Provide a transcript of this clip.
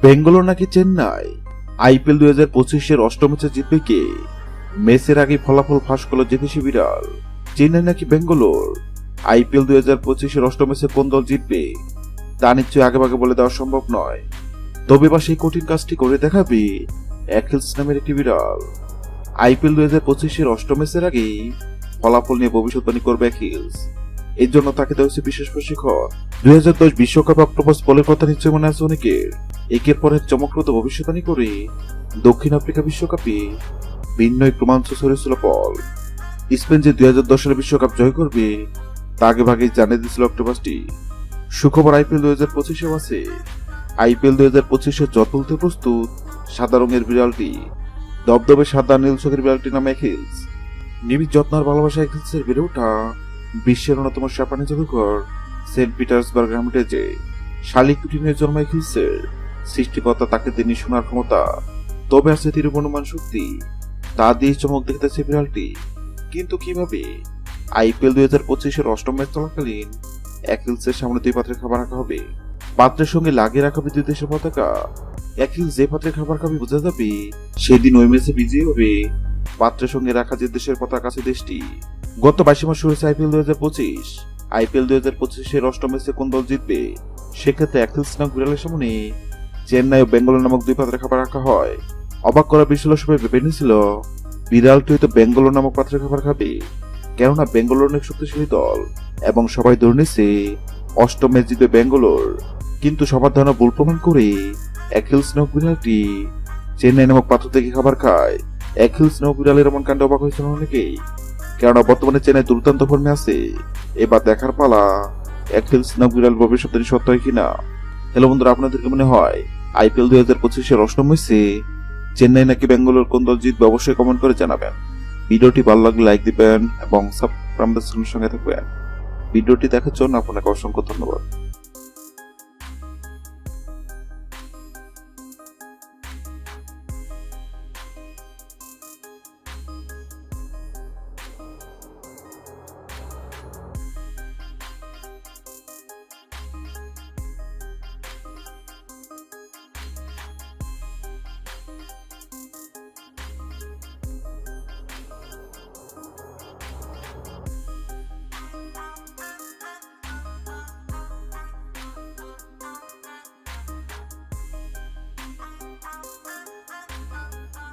বেঙ্গালোর নাকি চেন্নাই? আইপিএল 2025-এর অষ্টম ম্যাচে জিতবে কে? ম্যাচের আগে ফলাফল ফাঁস করল জ্যোতিষী বিড়াল। চেন্নাই নাকি বেঙ্গালোর? আইপিএল 2025-এর অষ্টম ম্যাচে কোন দল জিতবে তা নিশ্চয়ই আগেভাগে বলে দেওয়া সম্ভব নয়। তবে বা সেই কঠিন কাজটি করে দেখাবে অ্যাকিলস নামের একটি বিড়াল। আইপিএল 2025-এর অষ্টম ম্যাচের আগেই ফলাফল নিয়ে ভবিষ্যৎবাণী করবে অ্যাকিলস। এর জন্য তাকে দেওয়া হয়েছে বিশেষ প্রশিক্ষণ। 2010 বিশ্বকাপ অক্টোপাস বলের কথা নিশ্চয় মনে আছে অনেকের। একের পর এক চমকপ্রদ ভবিষ্যৎবাণী করে দক্ষিণ আফ্রিকা বিশ্বকাপে ভিন্ন এক রোমাঞ্চ ছড়িয়েছিল পল। স্পেন যে 2010 সালে বিশ্বকাপ জয় করবে তা আগে ভাগেই জানিয়ে দিয়েছিল অক্টোপাসটি। সুখবর আইপিএল 2025-এও আছে। আইপিএল 2025-এ জট তুলতে প্রস্তুত সাদা রঙের বিড়ালটি। দবদবে সাদা নীল চোখের বিড়ালটির নাম অ্যাকিলস। নিবিড় যত্ন আর ভালোবাসা অ্যাকিলসের বেড়ে ওঠা বিশ্বের অন্যতম জাপানি জাদুঘর সেন্ট পিটার্সবার্গ হ্যামিটেজে। শালিক দুটি নিয়ে জন্ম অ্যাকিলসের। সৃষ্টিকর্তা তাকে তিনি শোনার ক্ষমতা, তবে আছে তীব্র অনুমান শক্তি। তা দিয়ে চমক দেখতেছে বিড়ালটি। কিন্তু কিভাবে? আইপিএল 2025-এর অষ্টম ম্যাচ চলাকালীন অ্যাকিলসের সামনে দুই পাত্রে খাবার রাখা হবে। পাত্রের সঙ্গে লাগিয়ে রাখা হবে দুই দেশের পতাকা। অ্যাকিলস যে পাত্রে খাবার খাবে বোঝা যাবে সেদিন ওই ম্যাচে বিজয়ী হবে পাত্রের সঙ্গে রাখা যে দেশের পতাকা আছে দেশটি। গত 22 মাস হয়েছে আইপিএল 2025। আইপিএল 2025-এর অষ্টম ম্যাচে কোন দল জিতবে? সেক্ষেত্রে অ্যাকিলস নামক বিড়ালের সামনে চেন্নাই ও বেঙ্গালোর নামক দুই পাত্রে খাবার রাখা হয়। অবাক করা বিষয় সবাই ভেবে নিয়েছিল বিড়ালটি হয়তো বেঙ্গালোর নামক পাত্রে খাবার খাবে, কেননা বেঙ্গালোর অনেক শক্তিশালী দল এবং সবাই ধরে নিয়েছে অষ্টম ম্যাচ জিতবে বেঙ্গালোর। কিন্তু সবার ধারণা ভুল প্রমাণ করে অ্যাকিলস নামক বিড়ালটি চেন্নাই নামক পাত্র থেকে খাবার খায়। অ্যাকিলস নামক বিড়ালের এমন কাণ্ডে অবাক হয়েছিল অনেকেই, কেননা বর্তমানে চেন্নাই দুর্দান্ত ফর্মে আছে। এবার দেখার পালা অ্যাকিলস নামক বিড়াল ভবিষ্যৎবাণী সত্য হয় কিনা। হ্যালো বন্ধুরা, আপনাদেরকে মনে হয় আইপিএল 2025-এর অষ্টম ম্যাচে চেন্নাই নাকি বেঙ্গালোর কোন দল জিতবে? অবশ্যই কমেন্ট করে জানাবেন। ভিডিওটি ভালো লাগলে লাইক দিবেন এবং সাবস্ক্রাইব সঙ্গে থাকবেন। ভিডিওটি দেখার জন্য আপনাকে অসংখ্য ধন্যবাদ।